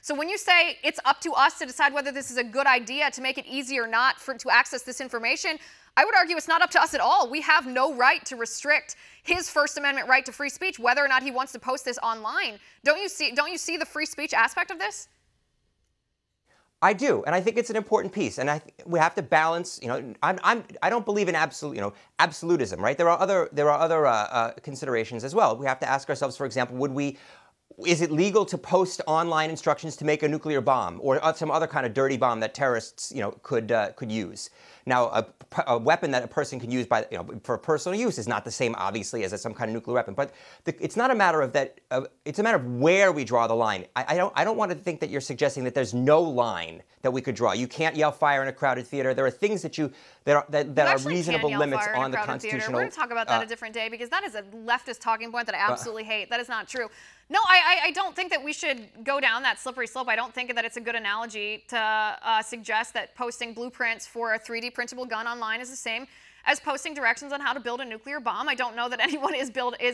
So when you say it's up to us to decide whether this is a good idea to make it easy or not to access this information, I would argue it's not up to us at all. We have no right to restrict his First Amendment right to free speech, whether or not he wants to post this online. Don't you see the free speech aspect of this? I do, and I think it's an important piece, and we have to balance. I don't believe in absolutism, right? There are other considerations as well. We have to ask ourselves, for example, is it legal to post online instructions to make a nuclear bomb or some other kind of dirty bomb that terrorists, could use? Now, a weapon that a person can use for personal use is not the same, obviously, as some kind of nuclear weapon. But it's not a matter of that. It's a matter of where we draw the line. I don't want to think that you're suggesting that there's no line that we could draw. You can't yell fire in a crowded theater. There are things that are reasonable limits on the constitutional. We're going to talk about that a different day, because that is a leftist talking point that I absolutely hate. That is not true. No, I don't think that we should go down that slippery slope. I don't think that it's a good analogy to suggest that posting blueprints for a 3D printable gun online is the same as posting directions on how to build a nuclear bomb. I don't know that anyone is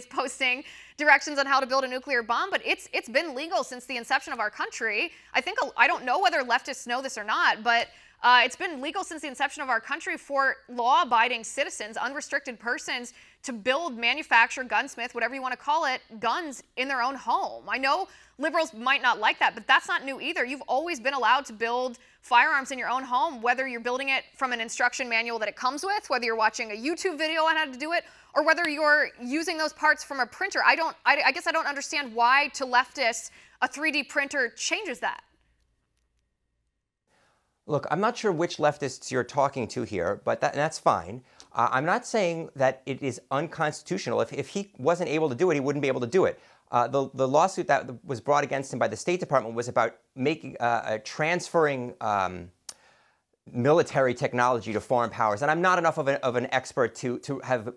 posting directions on how to build a nuclear bomb, but it's been legal since the inception of our country. I don't know whether leftists know this or not, but it's been legal since the inception of our country for law-abiding citizens, unrestricted persons, to build, manufacture, gunsmith, whatever you want to call it, guns in their own home. I know liberals might not like that, but that's not new either. You've always been allowed to build firearms in your own home, whether you're building it from an instruction manual that it comes with, whether you're watching a YouTube video on how to do it, or whether you're using those parts from a printer. I guess I don't understand why, to leftists, a 3D printer changes that. Look, I'm not sure which leftists you're talking to here, but that's fine. I'm not saying that it is unconstitutional. If he wasn't able to do it, he wouldn't be able to do it. The lawsuit that was brought against him by the State Department was about transferring military technology to foreign powers. And I'm not enough of an expert to have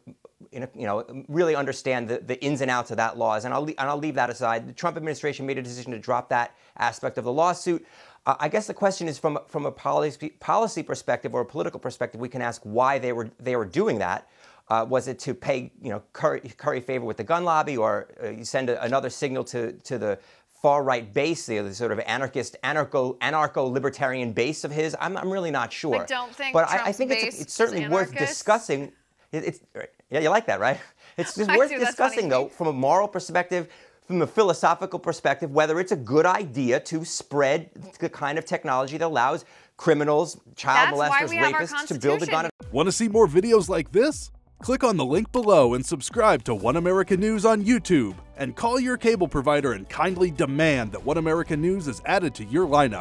really understand the ins and outs of that laws. And I'll leave that aside. The Trump administration made a decision to drop that aspect of the lawsuit. I guess the question is, from a policy perspective or a political perspective, we can ask why they were doing that. Was it to curry favor with the gun lobby, or you send another signal to the far-right base, the sort of anarcho-libertarian base of his? I'm really not sure. I don't think. But Trump's I think base it's certainly is worth discussing. Yeah, you like that, right? It's just worth discussing, though, from a moral perspective, from a philosophical perspective, whether it's a good idea to spread the kind of technology that allows criminals, child molesters, rapists to build a gun. Want to see more videos like this? Click on the link below and subscribe to One America News on YouTube, and call your cable provider and kindly demand that One America News is added to your lineup.